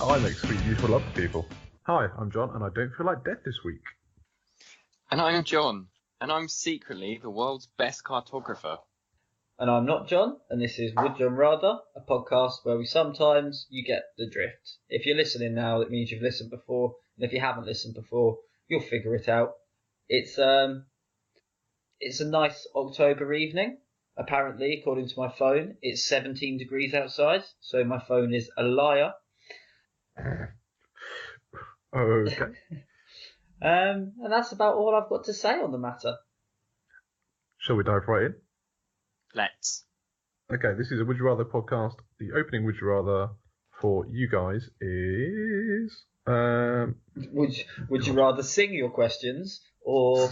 I make sweet, beautiful love to people. Hi, I'm John, and I don't feel like death this week. And I'm John, and I'm secretly the world's best cartographer. And I'm not John, and this is Would John Rather, a podcast where you get the drift. If you're listening now, it means you've listened before, and if you haven't listened before, you'll figure it out. It's a nice October evening. Apparently, according to my phone, it's 17 degrees outside, so my phone is a liar. Okay. And that's about all I've got to say on the matter. Shall we dive right in? Let's. Okay, this is a Would You Rather podcast. The opening Would You Rather for you guys is... Would you rather sing your questions, or...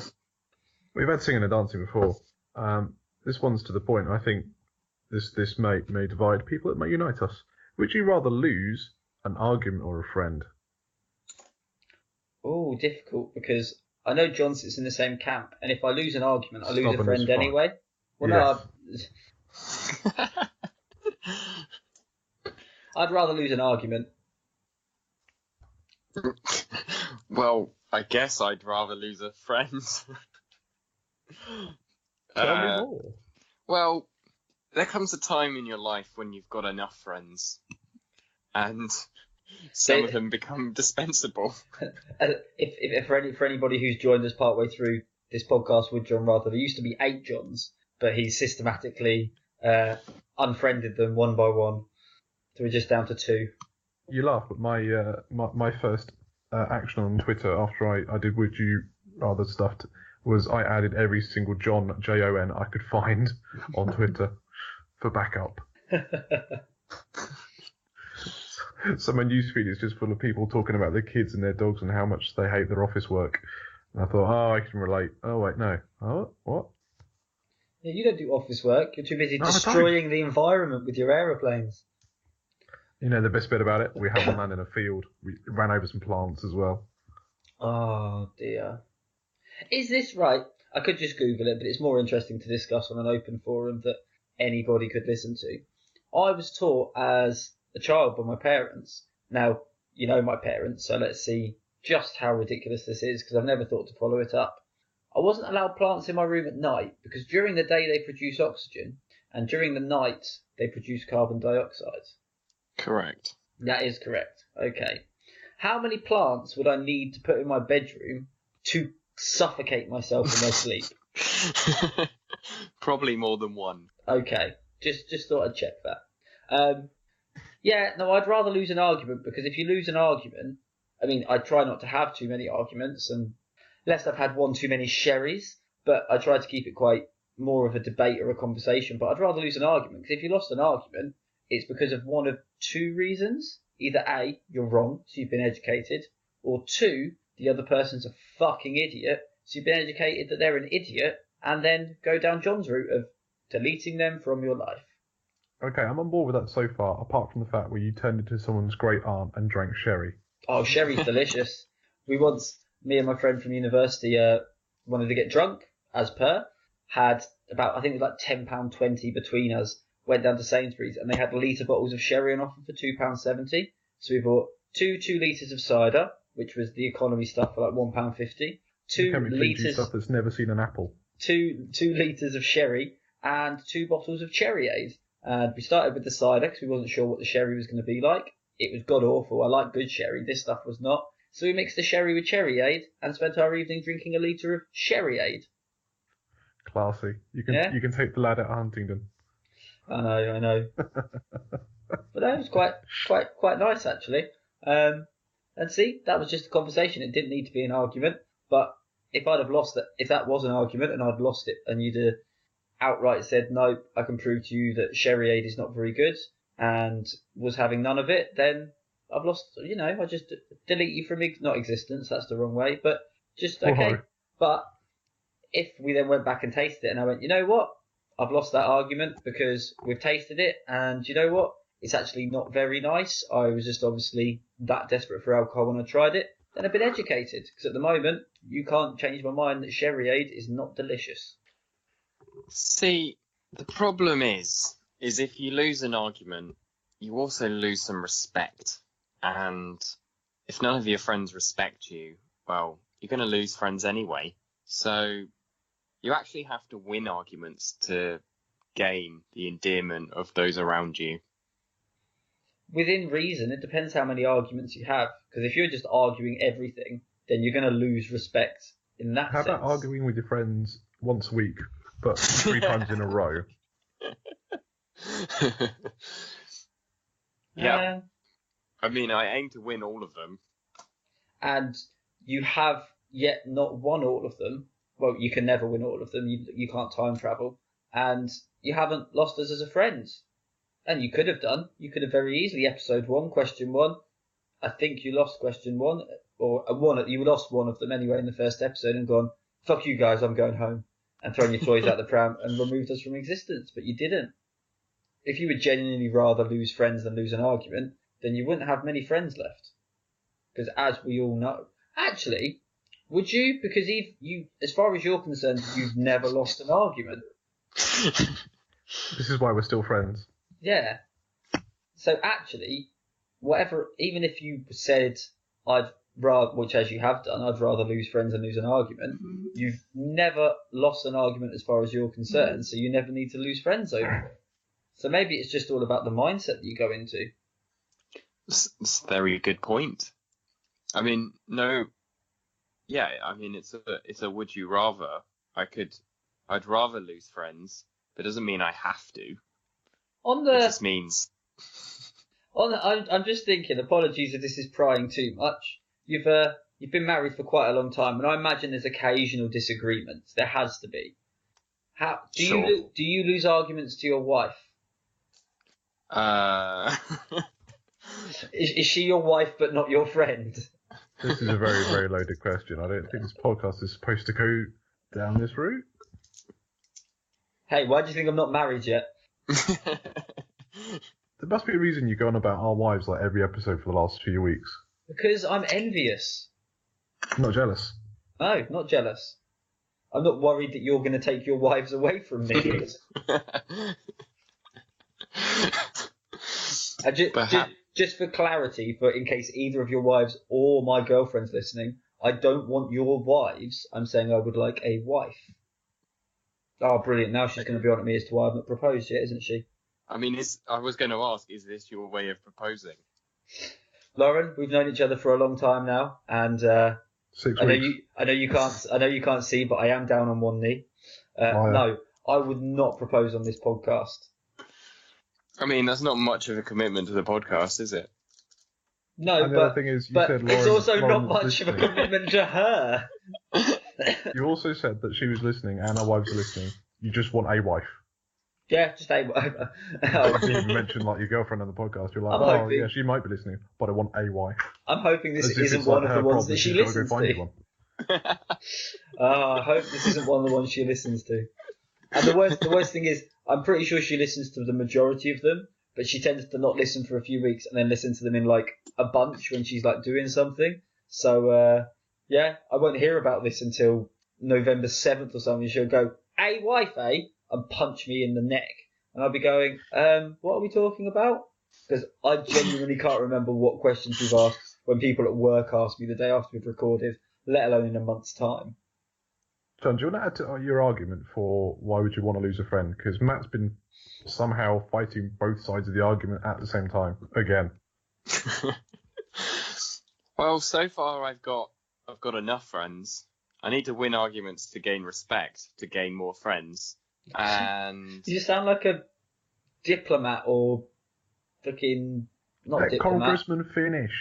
We've had singing and dancing before. This one's to the point. I think this may divide people. It may unite us. Would you rather lose an argument or a friend? Oh, difficult, because I know John sits in the same camp, and if I lose an argument, I lose a Stubborn friend as fuck. anyway. Well, no, I'd rather lose an argument. Well, I guess I'd rather lose a friend. Tell me more. Well, there comes a time in your life when you've got enough friends, and some of them become dispensable. If for anybody who's joined us partway through this podcast with John Rather, there used to be 8 Johns, but he systematically unfriended them one by one, so we're just down to 2. You laugh, but my first action on Twitter after I did Would You Rather stuff was I added every single John, Jon, I could find on Twitter for backup. So my newsfeed is just full of people talking about their kids and their dogs and how much they hate their office work. And I thought, I can relate. Oh, wait, no. Oh, what? Yeah, you don't do office work. You're too busy No, I don't. destroying the environment with your aeroplanes. You know the best bit about it? We had one land in a field. We ran over some plants as well. Oh, dear. Is this right? I could just Google it, but it's more interesting to discuss on an open forum that anybody could listen to. I was taught as a child by my parents. Now, you know my parents, so let's see just how ridiculous this is, because I've never thought to follow it up. I wasn't allowed plants in my room at night, because during the day they produce oxygen, and during the night they produce carbon dioxide. Correct. That is correct. Okay. How many plants would I need to put in my bedroom to suffocate myself in my sleep? Probably more than one. Okay. Just thought I'd check that. Yeah, no, I'd rather lose an argument, because if you lose an argument, I mean, I try not to have too many arguments, and unless I've had one too many sherries, but I try to keep it quite more of a debate or a conversation. But I'd rather lose an argument, because if you lost an argument, it's because of one of 2 reasons. Either A, you're wrong, so you've been educated, or 2, the other person's a fucking idiot, so you've been educated that they're an idiot, and then go down John's route of deleting them from your life. Okay, I'm on board with that so far, apart from the fact where you turned into someone's great aunt and drank sherry. Oh, sherry's delicious. Me and my friend from university wanted to get drunk, as per, had about, I think it was like £10.20 between us, went down to Sainsbury's, and they had litre bottles of sherry on offer for £2.70. So we bought 2 litres of cider, which was the economy stuff for like £1.50. 2 litres stuff that's never seen an apple. 2 litres of sherry and 2 bottles of Cherryade. And we started with the cider because we wasn't sure what the sherry was going to be like. It was god awful. I like good sherry. This stuff was not. So we mixed the sherry with Cherryade and spent our evening drinking a litre of Cherryade. Classy. You can take the lad out of Huntingdon. I know. But that was quite nice, actually. And see, that was just a conversation. It didn't need to be an argument. But if I'd have lost it, if that was an argument and I'd lost it, and you'd outright said, no, I can prove to you that Cherryade is not very good, and was having none of it, then I've lost, I just delete you from, not existence, that's the wrong way, but just, okay. Oh. But if we then went back and tasted it, and I went, you know what? I've lost that argument because we've tasted it, and you know what? It's actually not very nice. I was just obviously that desperate for alcohol when I tried it. Then I've been educated, because at the moment, you can't change my mind that Cherryade is not delicious. See, the problem is if you lose an argument, you also lose some respect. and if none of your friends respect you, well, you're going to lose friends anyway. So you actually have to win arguments to gain the endearment of those around you. Within reason, it depends how many arguments you have. Because if you're just arguing everything, then you're going to lose respect in that How sense. about arguing with your friends once a week, but 3 times in a row? Yeah. I mean, I aim to win all of them. And you have yet not won all of them. Well, you can never win all of them. You can't time travel. And you haven't lost us as a friend. And you could have done. You could have very easily, episode 1, question 1. I think you lost question 1, or you lost one of them anyway in the first episode and gone, fuck you guys, I'm going home. And thrown your toys out the pram and removed us from existence. But you didn't. If you would genuinely rather lose friends than lose an argument, then you wouldn't have many friends left. Because as we all know, actually, would you? Because you, as far as you're concerned, you've never lost an argument. This is why we're still friends. Yeah. So actually, whatever, even if you said, I'd rather, which as you have done, I'd rather lose friends than lose an argument, you've never lost an argument as far as you're concerned, so you never need to lose friends over it. So maybe it's just all about the mindset that you go into. It's a very good point. I mean, no, yeah, I mean, it's a would you rather. I'd rather lose friends, but it doesn't mean I have to. It just means. I'm just thinking, apologies if this is prying too much. You've been married for quite a long time, and I imagine there's occasional disagreements. There has to be. Do you lose arguments to your wife? Is she your wife but not your friend? This is a very, very loaded question. I don't think this podcast is supposed to go down this route. Hey, why do you think I'm not married yet? There must be a reason you go on about our wives like every episode for the last few weeks. Because I'm envious. Not jealous. No, not jealous. I'm not worried that you're going to take your wives away from me. Just for clarity, in case either of your wives or my girlfriend's listening, I don't want your wives. I'm saying I would like a wife. Oh, brilliant. Now she's going to be on at me as to why I've not proposed yet, isn't she? I mean, I was going to ask, is this your way of proposing? Lauren, we've known each other for a long time now, and 6 weeks. I know you can't see, but I am down on one knee. No, I would not propose on this podcast. I mean, that's not much of a commitment to the podcast, is it? No, and the other thing is, you said it's also Lauren not much of a commitment to her. You also said that she was listening and our wives are listening. You just want a wife. Yeah, just a wife. You didn't even mention like your girlfriend on the podcast. You're like, yeah, she might be listening, but I want a wife. I'm hoping this isn't one of the ones that she listens to. I hope this isn't one of the ones she listens to. And the worst thing is, I'm pretty sure she listens to the majority of them, but she tends to not listen for a few weeks and then listen to them in like a bunch when she's like doing something. So yeah, I won't hear about this until November 7th or something. She'll go, "Hey, wife, eh?" and punch me in the neck, and I'll be going, "What are we talking about?" Because I genuinely can't remember what questions we've asked when people at work ask me the day after we've recorded, let alone in a month's time. John, do you want to add to your argument for why would you want to lose a friend? Because Matt's been somehow fighting both sides of the argument at the same time, again. Well, so far I've got enough friends. I need to win arguments to gain respect, to gain more friends. And you sound like a diplomat or fucking not diplomat. Congressman Finish.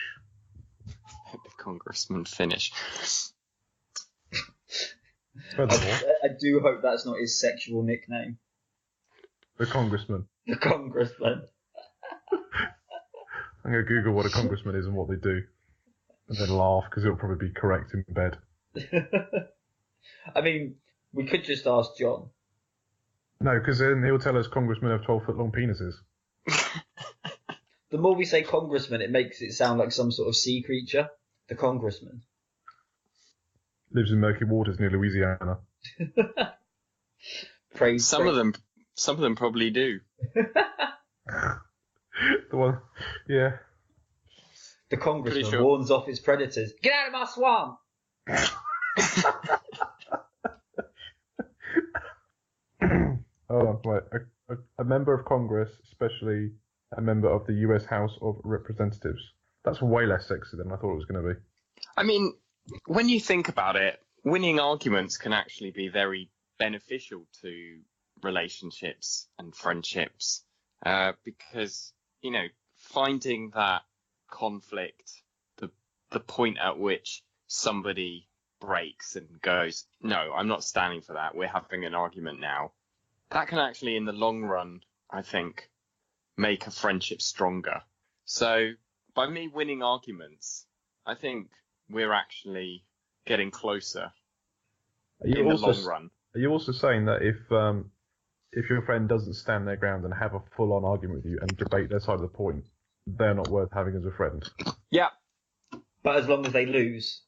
Congressman Finish. I do hope that's not his sexual nickname. The Congressman. The Congressman. I'm going to Google what a congressman is and what they do. And then laugh, because it'll probably be correct in bed. I mean, we could just ask John. No, because then he'll tell us congressmen have 12-foot-long penises. The more we say congressman, it makes it sound like some sort of sea creature. The Congressman. Lives in murky waters near Louisiana. Some of them probably do. The one, yeah. The congressman Pretty sure. warns off his predators. Get out of my swamp! Hold on, wait. A member of Congress, especially a member of the U.S. House of Representatives. That's way less sexy than I thought it was going to be. I mean, when you think about it, winning arguments can actually be very beneficial to relationships and friendships, because, you know, finding that conflict, the point at which somebody breaks and goes, no, I'm not standing for that, we're having an argument now, that can actually, in the long run, I think, make a friendship stronger. So by me winning arguments, I think we're actually getting closer in the long run. Are you also saying that if your friend doesn't stand their ground and have a full-on argument with you and debate their side of the point, they're not worth having as a friend? Yeah. But as long as they lose.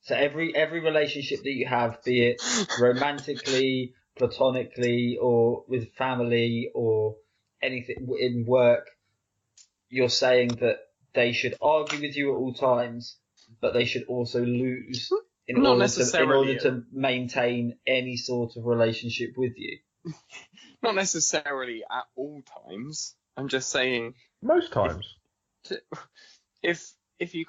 So every relationship that you have, be it romantically, platonically, or with family, or anything in work, you're saying that they should argue with you at all times, but they should also lose in order to maintain any sort of relationship with you. Not necessarily at all times. I'm just saying. Most times. If you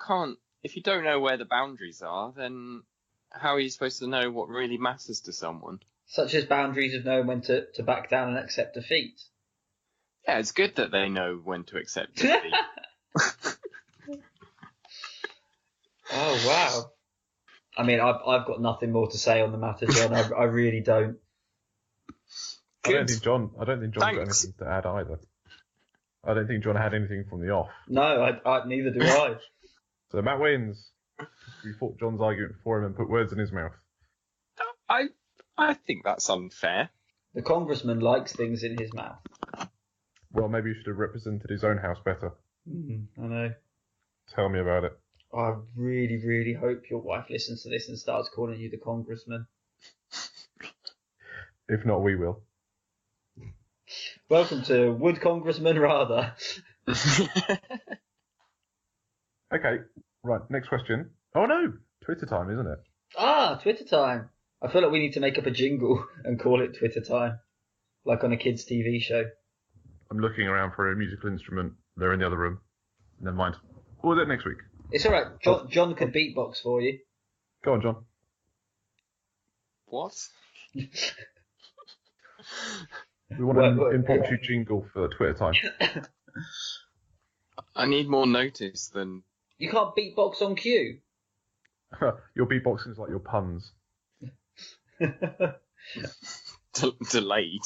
don't know where the boundaries are, then how are you supposed to know what really matters to someone? Such as boundaries of knowing when to back down and accept defeat. Yeah, it's good that they know when to accept defeat. Oh, wow. I mean, I've got nothing more to say on the matter, John. I really don't. I don't think John's got anything to add either. I don't think John had anything from the off. No, neither do I. So Matt wins. We fought John's argument for him and put words in his mouth. I think that's unfair. The congressman likes things in his mouth. Well, maybe you should have represented his own house better. I know. Tell me about it. I really, really hope your wife listens to this and starts calling you the congressman. If not, we will. Welcome to Would Congressman Rather. Okay, right, next question. Oh no, Twitter time, isn't it? Twitter time. I feel like we need to make up a jingle and call it Twitter time, like on a kids' TV show. I'm looking around for a musical instrument. They're in the other room. Never mind. We'll do it next week. It's all right. John could beatbox for you. Go on, John. What? We want an impromptu jingle for Twitter time. I need more notice than... You can't beatbox on cue. Your beatboxing is like your puns. Delayed.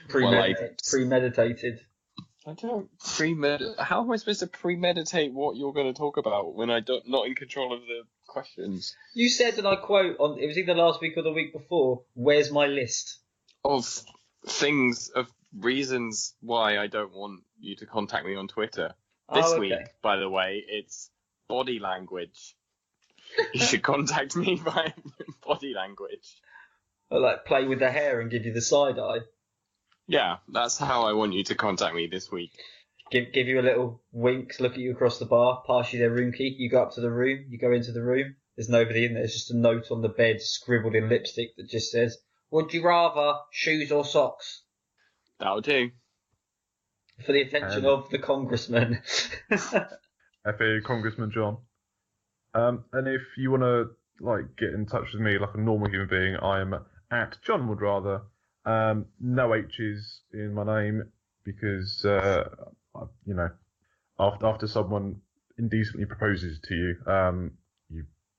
Premeditated. I don't How am I supposed to premeditate what you're going to talk about when I'm not in control of the questions? You said, and I quote, it was either last week or the week before, where's my list? Of reasons why I don't want you to contact me on Twitter. This week, by the way, it's body language. You should contact me by body language. Or like play with the hair and give you the side eye. Yeah, that's how I want you to contact me this week. Give you a little wink, look at you across the bar, pass you their room key, you go up to the room, you go into the room, there's nobody in there, there's just a note on the bed scribbled in lipstick that just says, would you rather shoes or socks? That'll do. For the attention of the congressman. FA Congressman John. And if you want to get in touch with me like a normal human being, I am at John Would Rather. No H's in my name because after someone indecently proposes to you,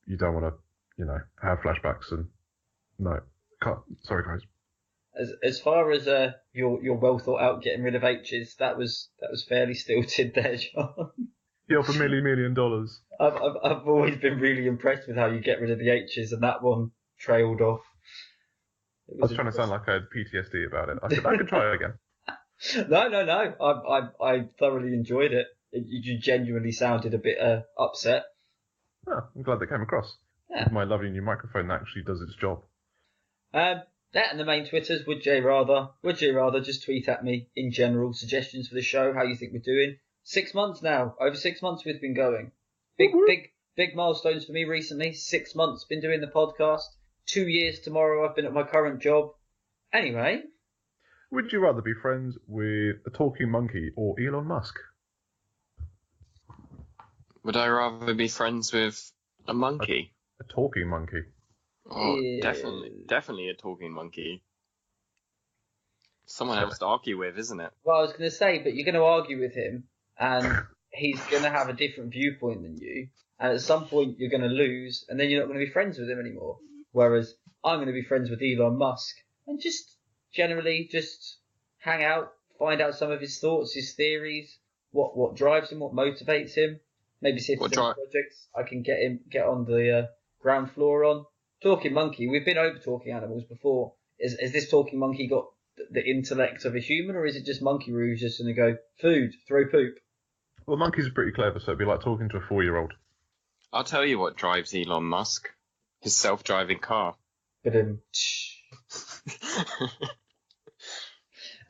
you don't want to have flashbacks and no. Sorry, guys. As far as your well thought out getting rid of H's, that was fairly stilted there, John. Yeah, for $1 million. I've always been really impressed with how you get rid of the H's, and that one trailed off. I was trying to sound like I had PTSD about it. I could try it again. No. I thoroughly enjoyed it. You genuinely sounded a bit upset. Oh, I'm glad that came across. Yeah. My lovely new microphone that actually does its job. That and the main Twitters, Would Jay Rather? Would Jay Rather? Just tweet at me in general, suggestions for the show, how you think we're doing. 6 months now. Over 6 months we've been going. Big milestones for me recently. 6 months been doing the podcast. 2 years tomorrow I've been at my current job. Anyway. Would you rather be friends with a talking monkey or Elon Musk? Would I rather be friends with a monkey? A talking monkey. Oh, Yeah. definitely a talking monkey. Someone else to argue with, isn't it? Well, I was going to say, but you're going to argue with him, and he's going to have a different viewpoint than you, and at some point you're going to lose, and then you're not going to be friends with him anymore. Whereas I'm going to be friends with Elon Musk, and just generally just hang out, find out some of his thoughts, his theories, what drives him, what motivates him. Maybe see if there's any projects I can get on the ground floor on. Talking monkey, we've been over talking animals before. Is this talking monkey got the intellect of a human, or is it just monkey who's just going to go, food, throw poop? Well, monkeys are pretty clever, so it'd be like talking to a 4-year-old. I'll tell you what drives Elon Musk. His self-driving car. But And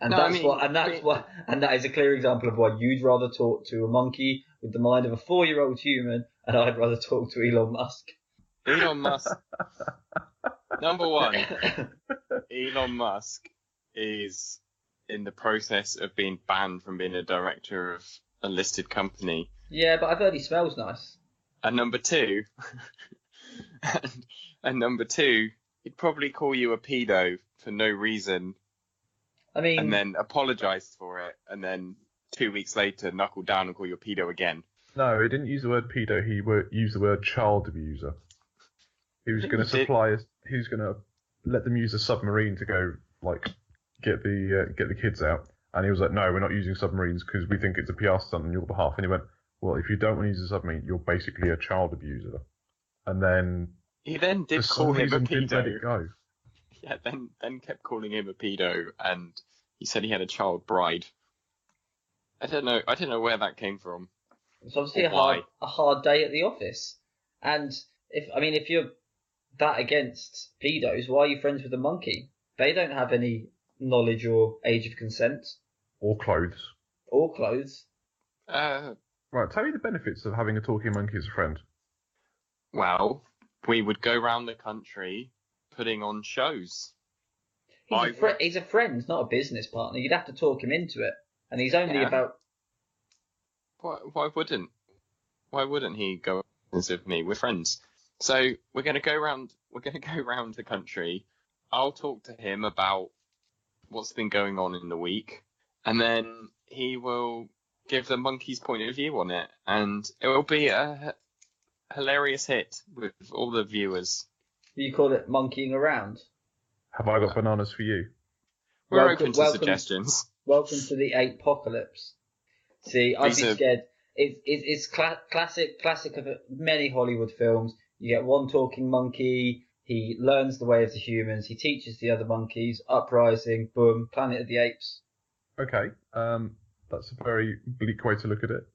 No, that's I mean, and that is a clear example of why you'd rather talk to a monkey with the mind of a 4-year-old human, and I'd rather talk to Elon Musk. Elon Musk. Number one, Elon Musk is in the process of being banned from being a director of a listed company. Yeah, but I've heard he smells nice. And number two, and number two, he'd probably call you a pedo for no reason. I mean, and then apologise for it, and then 2 weeks later knuckle down and call you a pedo again. No, he didn't use the word pedo. He used the word child abuser. He was going to supply us. He was going to let them use a submarine to go get the kids out. And he was like, "No, we're not using submarines because we think it's a PR stunt on your behalf." And he went, "Well, if you don't want to use a submarine, you're basically a child abuser." And then he then did call him a didn't let pedo. it go. Yeah, then kept calling him a pedo, and he said he had a child bride. I don't know where that came from. It's obviously a hard day at the office. And if you're that against pedos, why are you friends with a monkey? They don't have any knowledge or age of consent. Or clothes. Or clothes. Right, tell me the benefits of having a talking monkey as a friend. Well, we would go round the country putting on shows. He's a friend, not a business partner. You'd have to talk him into it. And he's only about... Why wouldn't he go with me? We're friends. So we're going to go round the country. I'll talk to him about what's been going on in the week, and then he will give the monkey's point of view on it, and it will be a hilarious hit with all the viewers. You call it monkeying around? Have I got bananas for you? We're open to suggestions. Welcome to the apocalypse. See, I'd be scared. It's classic of many Hollywood films. You get one talking monkey. He learns the way of the humans. He teaches the other monkeys. Uprising. Boom. Planet of the Apes. Okay. That's a very bleak way to look at it.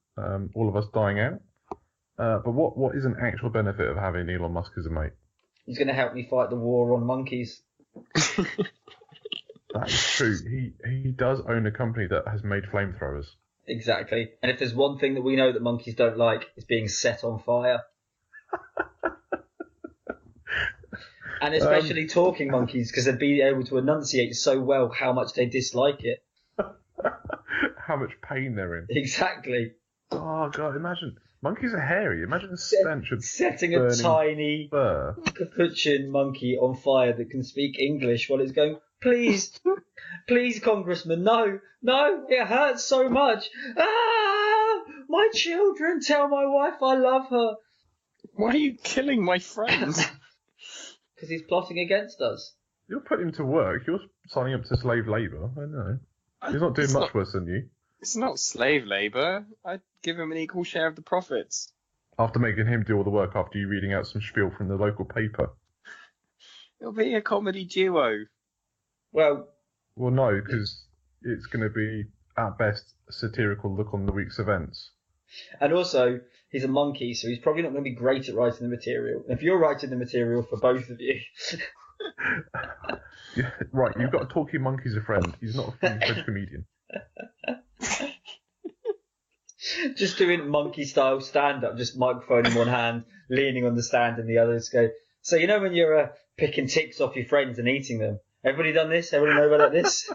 All of us dying out. But what is an actual benefit of having Elon Musk as a mate? He's going to help me fight the war on monkeys. That is true. He does own a company that has made flamethrowers. Exactly. And if there's one thing that we know that monkeys don't like, it's being set on fire. And especially talking monkeys, because they'd be able to enunciate so well how much they dislike it. How much pain they're in. Exactly. Oh, God, imagine. Monkeys are hairy. Imagine the stench of setting a tiny fur. capuchin monkey on fire that can speak English while it's going, please, Congressman, no, it hurts so much. Ah, my children, tell my wife I love her. Why are you killing my friend? Because he's plotting against us. You're putting him to work. You're signing up to slave labour. I know. He's not doing much worse than you. It's not slave labour. I'd give him an equal share of the profits. After making him do all the work after you reading out some spiel from the local paper. It'll be a comedy duo. Well, no, because it's going to be, at best, a satirical look on the week's events. And also, he's a monkey, so he's probably not going to be great at writing the material. If you're writing the material for both of you... Yeah, right, you've got a talking monkey as a friend. He's not a fully fledged comedian. Just doing monkey style stand up, just microphone in one hand, leaning on the stand in the other. Just go. So you know when you're picking ticks off your friends and eating them. Everybody done this? Everybody know about this?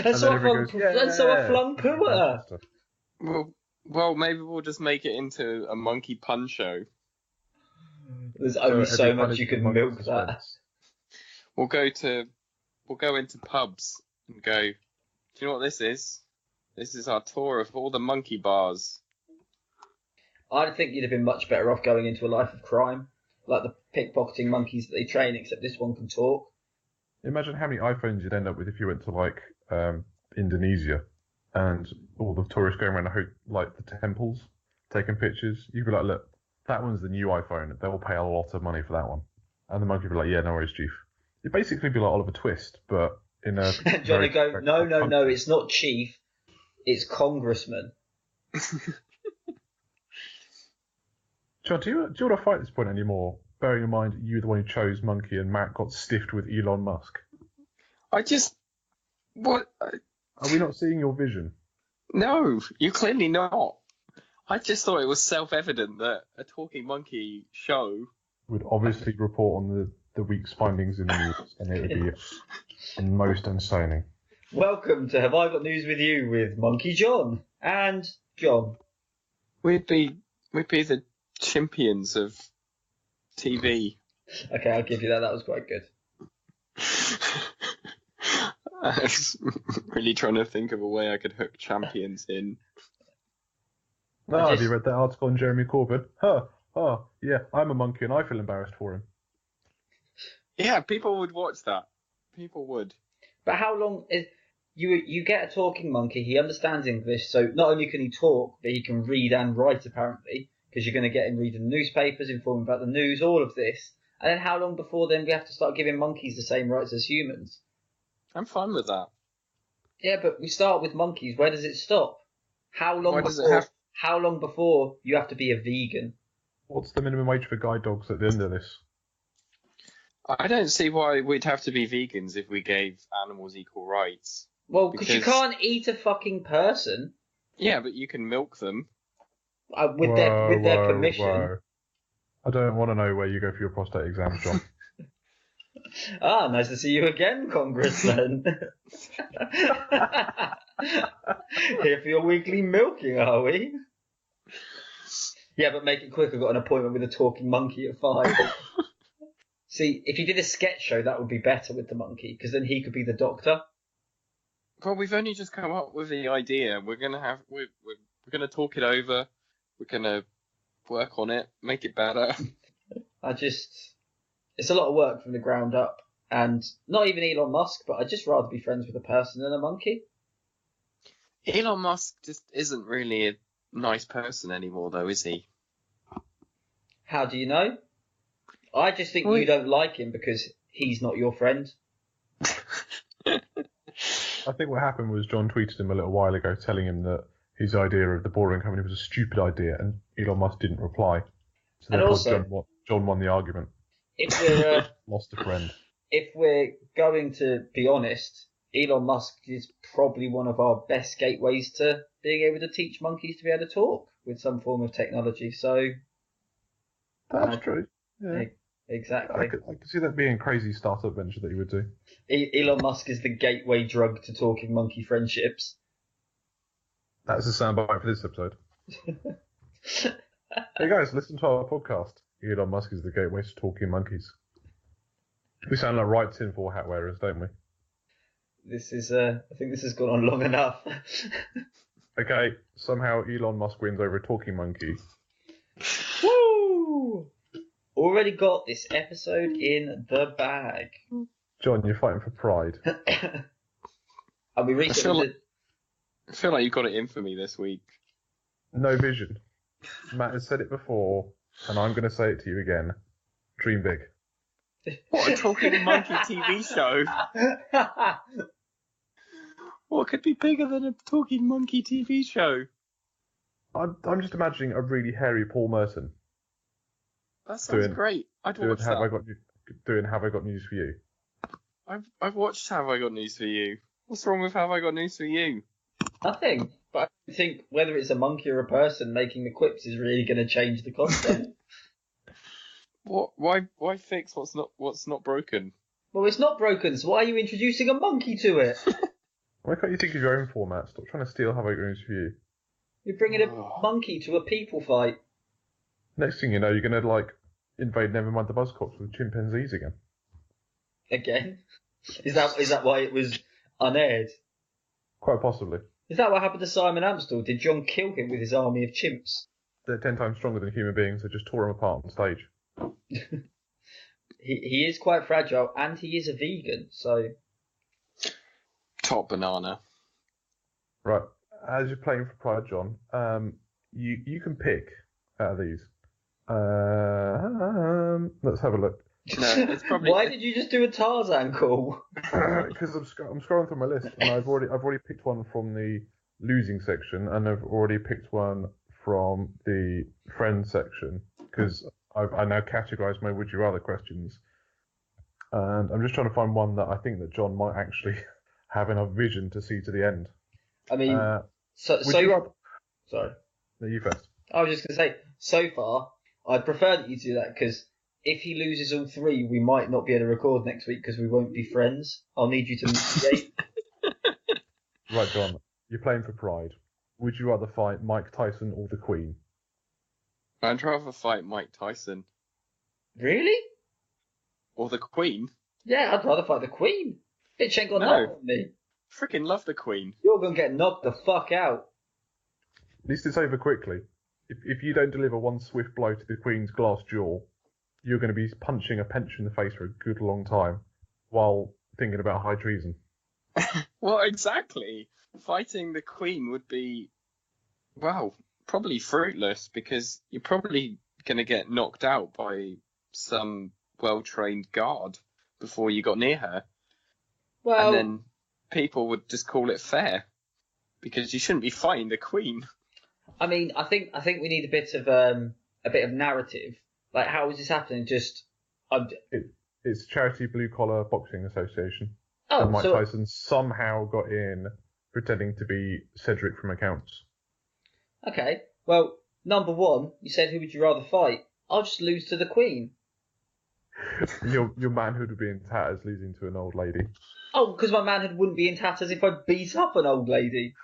And so I flung poo at her. Well, maybe we'll just make it into a monkey pun show. There's only so much you could milk that. We'll go into pubs and go, do you know what this is? This is our tour of all the monkey bars. I think you'd have been much better off going into a life of crime, like the pickpocketing monkeys that they train, except this one can talk. Imagine how many iPhones you'd end up with if you went to like Indonesia and all the tourists going around the temples taking pictures. You'd be like, look, that one's the new iPhone. They'll pay a lot of money for that one. And the monkey would be like, yeah, no worries, chief. You'd basically be like Oliver Twist, but in a... Johnny go, no, it's not chief. It's congressman. John, do you want to fight at this point anymore? Bearing in mind you were the one who chose Monkey and Matt got stiffed with Elon Musk. What? Are we not seeing your vision? No, you're clearly not. I just thought it was self-evident that a talking monkey show would obviously report on the week's findings in the news, and it would be most insane. Welcome to Have I Got News With You with Monkey John and John. We'd be the champions of TV. Okay, I'll give you that. That was quite good. I was really trying to think of a way I could hook champions in. Have you read that article on Jeremy Corbyn? Yeah, I'm a monkey and I feel embarrassed for him. Yeah, people would watch that. People would. But how long is... You get a talking monkey, he understands English, so not only can he talk, but he can read and write, apparently, because you're going to get him reading the newspapers, informing about the news, all of this. And then how long before then we have to start giving monkeys the same rights as humans? I'm fine with that. Yeah, but we start with monkeys. Where does it stop? How long before you have to be a vegan? What's the minimum wage for guide dogs at the end of this? I don't see why we'd have to be vegans if we gave animals equal rights. Well, because you can't eat a fucking person. Yeah, but you can milk them. With their permission. Whoa. I don't want to know where you go for your prostate exam, John. Nice to see you again, Congressman. Here for your weekly milking, are we? Yeah, but make it quick. I've got an appointment with a talking monkey at 5. See, if you did a sketch show, that would be better with the monkey, because then he could be the doctor. Well, we've only just come up with the idea. We're gonna talk it over. We're gonna work on it, make it better. It's a lot of work from the ground up, and not even Elon Musk, but I'd just rather be friends with a person than a monkey. Elon Musk just isn't really a nice person anymore, though, is he? How do you know? I just think you don't like him because he's not your friend. I think what happened was John tweeted him a little while ago telling him that his idea of the boring company was a stupid idea, and Elon Musk didn't reply. So and also, John won the argument. If we're lost a friend. If we're going to be honest, Elon Musk is probably one of our best gateways to being able to teach monkeys to be able to talk with some form of technology. So that's true. Yeah. Exactly. I could see that being a crazy startup venture that you would do. Elon Musk is the gateway drug to talking monkey friendships. That's a soundbite for this episode. Hey guys, listen to our podcast. Elon Musk is the gateway to talking monkeys. We sound like right tinfoil hat wearers, don't we? This is, I think this has gone on long enough. Okay, somehow Elon Musk wins over a talking monkey. Woo! Already got this episode in the bag. John, you're fighting for pride. And we recently... I feel like you got it in for me this week. No vision. Matt has said it before, and I'm going to say it to you again. Dream big. What a talking monkey TV show. What could be bigger than a talking monkey TV show? I'm just imagining a really hairy Paul Merton. That sounds great. I'd watch that. Have I got news for you? I've watched Have I Got News for You. What's wrong with Have I Got News for You? Nothing. But I don't think whether it's a monkey or a person making the quips is really going to change the content. What? Why fix what's not broken? Well, it's not broken, so why are you introducing a monkey to it? Why can't you think of your own format? Stop trying to steal How About Your View. You're bringing a monkey to a people fight. Next thing you know, you're going to, like, invade Nevermind the Buzzcocks with chimpanzees again. Again? Is that why it was unaired? Quite possibly. Is that what happened to Simon Amstel? Did John kill him with his army of chimps? They're 10 times stronger than human beings, so just tore them apart on stage. He is quite fragile, and he is a vegan, so... Top banana. Right. As you're playing for Pride, John, you can pick out of these. Let's have a look. No, it's probably. Why did you just do a Tarzan call? Because I'm scrolling through my list, and I've already picked one from the losing section, and I've already picked one from the friends section, because I now categorise my would you rather questions, and I'm just trying to find one that I think that John might actually have enough vision to see to the end. I mean, sorry. No, you first. I was just going to say, so far, I'd prefer that you do that, because if he loses all three, we might not be able to record next week because we won't be friends. I'll need you to mediate. Right, John, you're playing for Pride. Would you rather fight Mike Tyson or the Queen? I'd rather fight Mike Tyson. Really? Or the Queen? Yeah, I'd rather fight the Queen. Bitch ain't got nothing on me. Freaking love the Queen. You're going to get knocked the fuck out. At least it's over quickly. If you don't deliver one swift blow to the Queen's glass jaw, you're going to be punching a pench in the face for a good long time while thinking about high treason. Well, exactly. Fighting the Queen would be, well, probably fruitless because you're probably going to get knocked out by some well-trained guard before you got near her. Well, and then people would just call it fair because you shouldn't be fighting the Queen. I mean, I think we need a bit of narrative. Like, how is this happening? It's Charity Blue Collar Boxing Association. Oh, and Mike Tyson somehow got in pretending to be Cedric from Accounts. Okay. Well, number one, you said who would you rather fight? I'll just lose to the Queen. Your manhood would be in tatters losing to an old lady. Oh, because my manhood wouldn't be in tatters if I beat up an old lady.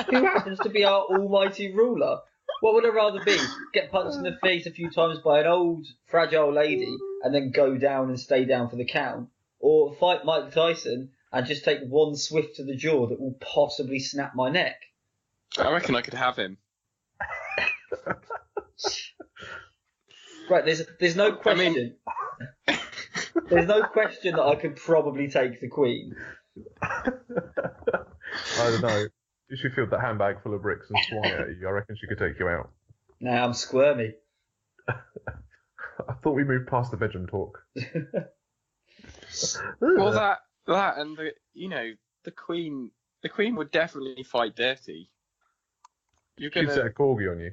Who happens to be our almighty ruler? What would I rather be? Get punched in the face a few times by an old, fragile lady and then go down and stay down for the count? Or fight Mike Tyson and just take one swift to the jaw that will possibly snap my neck? I reckon I could have him. Right, there's no question. There's no question that I could probably take the Queen. I don't know. If she filled that handbag full of bricks and swung it at you, I reckon she could take you out. Nah, I'm squirmy. I thought we moved past the bedroom talk. Well, that and the Queen would definitely fight dirty. She'd set a corgi on you.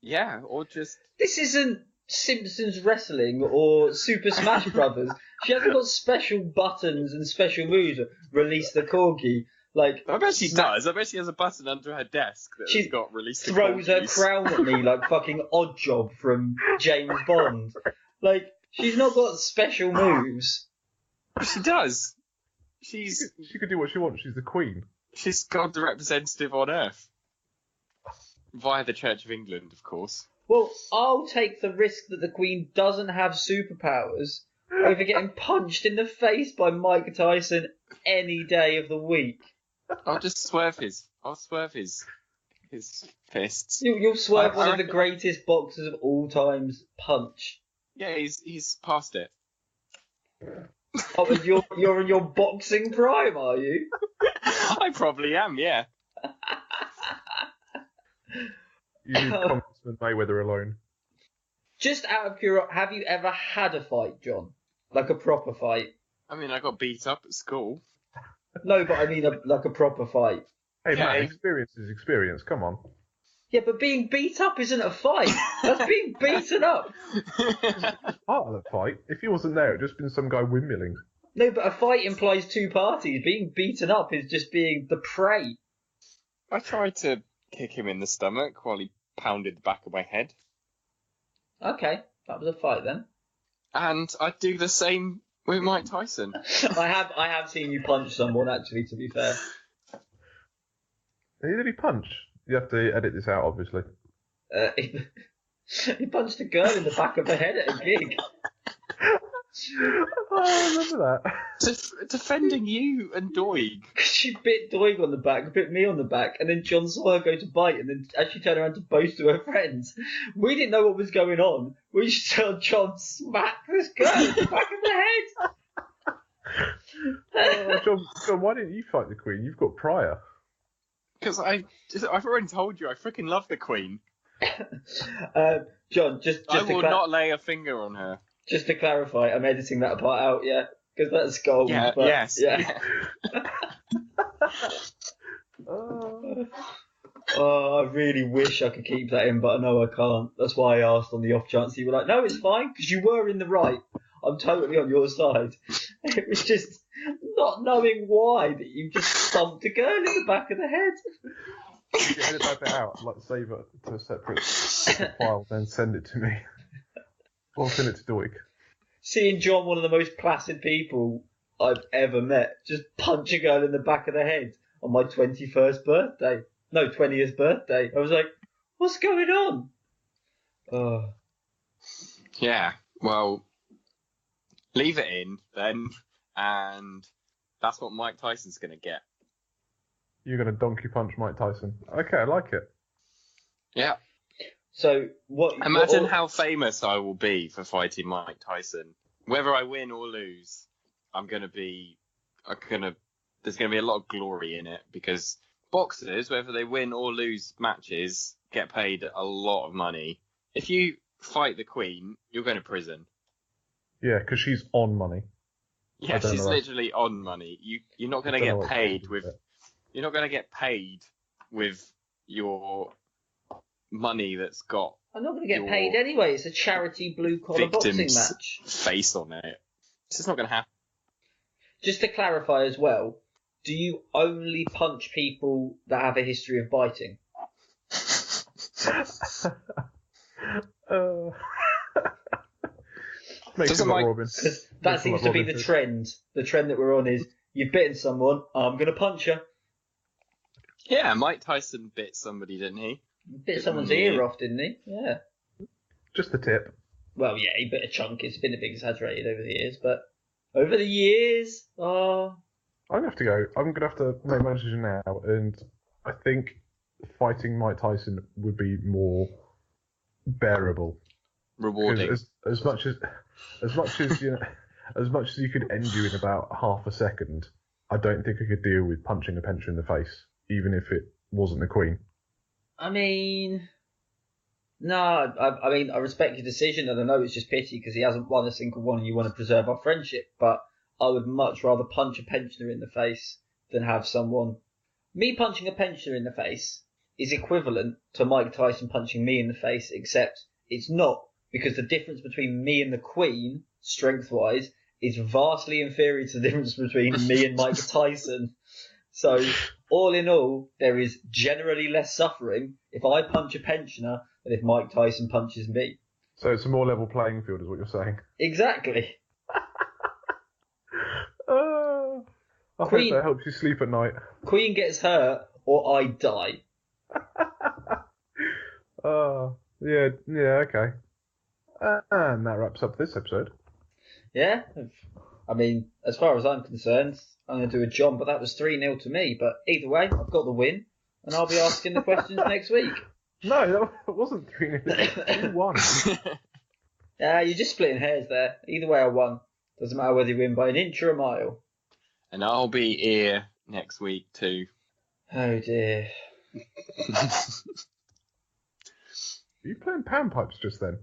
Yeah, or just... This isn't Simpsons Wrestling or Super Smash Brothers. She hasn't got special buttons and special moves. Release the corgi. Like, I bet she does. I bet she has a button under her desk that has got release the throws her corgis. crown at me like fucking Oddjob from James Bond. Like, she's not got special moves. She does. She could do what she wants. She's the Queen. She's God the representative on Earth. Via the Church of England, of course. Well, I'll take the risk that the Queen doesn't have superpowers over getting punched in the face by Mike Tyson any day of the week. I'll swerve his fists. You'll swerve one of the greatest boxers of all time's punch. Yeah, he's past it. Oh, and you're in your boxing prime, are you? I probably am, yeah. You leave Congressman Mayweather alone. Just out of curiosity, have you ever had a fight, John? Like a proper fight? I mean, I got beat up at school. No, but I mean like a proper fight. Hey, Yeah. man, experience is experience. Come on. Yeah, but being beat up isn't a fight. That's being beaten up. Part of the fight. If he wasn't there, it'd just been some guy windmilling. No, but a fight implies two parties. Being beaten up is just being the prey. I tried to kick him in the stomach while he pounded the back of my head. Okay, that was a fight then. And I'd do the same with Mike Tyson. I have seen you punch someone, actually, to be fair. Who did he punch? You have to edit this out, obviously. He punched a girl in the back of the head at a gig. Oh, I remember that. Defending you and Doig. She bit Doig on the back, bit me on the back, and then John saw her go to bite, and then as she turned around to boast to her friends, we didn't know what was going on. We just saw John smack this girl in the back of the head. John, why didn't you fight the Queen? You've got prior. Because I've already told you I freaking love the Queen. John, just I will not lay a finger on her. Just to clarify, I'm editing that part out, yeah, because that's gold. Yeah, but, yes. Yeah. Oh, I really wish I could keep that in, but I know I can't. That's why I asked on the off chance you were like, no, it's fine, because you were in the right. I'm totally on your side. It was just not knowing why that you just thumped a girl in the back of the head. You can edit that bit out, like save it to a separate file, then send it to me. Or send it to Doig. Seeing John, one of the most placid people I've ever met, just punch a girl in the back of the head on my 21st birthday. No, 20th birthday. I was like, what's going on? Oh. Yeah, well, leave it in then, and that's what Mike Tyson's going to get. You're going to donkey punch Mike Tyson. Okay, I like it. Yeah. So what? Imagine how famous I will be for fighting Mike Tyson. Whether I win or lose, there's going to be a lot of glory in it, because boxers, whether they win or lose matches, get paid a lot of money. If you fight the Queen, you're going to prison. Yeah, because she's on money. Yeah, she's literally on money. You're not going to get paid with. You're not going to get paid with your money that's got. I'm not going to get paid anyway. It's a charity blue collar boxing match. Face on it. It's just not going to happen. Just to clarify as well, do you only punch people that have a history of biting? Doesn't like Robin. That seems to be the trend. The trend that we're on is you've bitten someone, I'm going to punch you. Yeah, Mike Tyson bit somebody, didn't he? Bit someone's ear off, didn't he? Yeah. Just the tip. Well, yeah, he bit a chunk. It's been a bit exaggerated over the years, but over the years, I'm gonna have to go. I'm gonna have to make my decision now, and I think fighting Mike Tyson would be more bearable, rewarding. As much as you know, as much as you could end you in about half a second, I don't think I could deal with punching a pensioner in the face, even if it wasn't the Queen. I mean, no, I mean, I respect your decision, and I know it's just pity because he hasn't won a single one and you want to preserve our friendship, but I would much rather punch a pensioner in the face than have someone... Me punching a pensioner in the face is equivalent to Mike Tyson punching me in the face, except it's not, because the difference between me and the Queen, strength-wise, is vastly inferior to the difference between me and Mike Tyson. So, all in all, there is generally less suffering if I punch a pensioner than if Mike Tyson punches me. So it's a more level playing field, is what you're saying? Exactly. I hope that helps you sleep at night. Queen gets hurt, or I die. Yeah, okay. And that wraps up this episode. Yeah, I mean, as far as I'm concerned, I'm going to do a John, but that was 3-0 to me. But either way, I've got the win, and I'll be asking the questions next week. No, that wasn't 3-0. 2-1. You're just splitting hairs there. Either way, I won. Doesn't matter whether you win by an inch or a mile. And I'll be here next week too. Oh dear. Are you playing panpipes just then?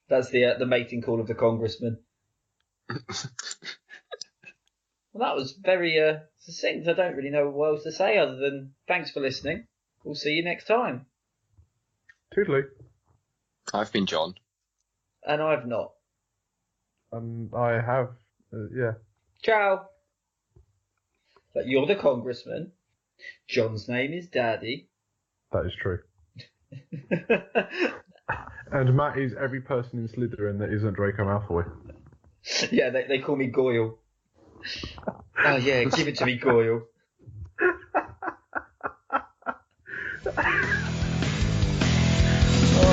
That's the mating call of the congressman. Well, that was very succinct. I don't really know what else to say other than thanks for listening. We'll see you next time. Toodaloo. I've been John. And I've not. I have, yeah. Ciao. But you're the congressman. John's name is Daddy. That is true. And Matt is every person in Slytherin that isn't Draco Malfoy. Yeah, they call me Goyle. Oh yeah, give it to me, Goyle. Oh,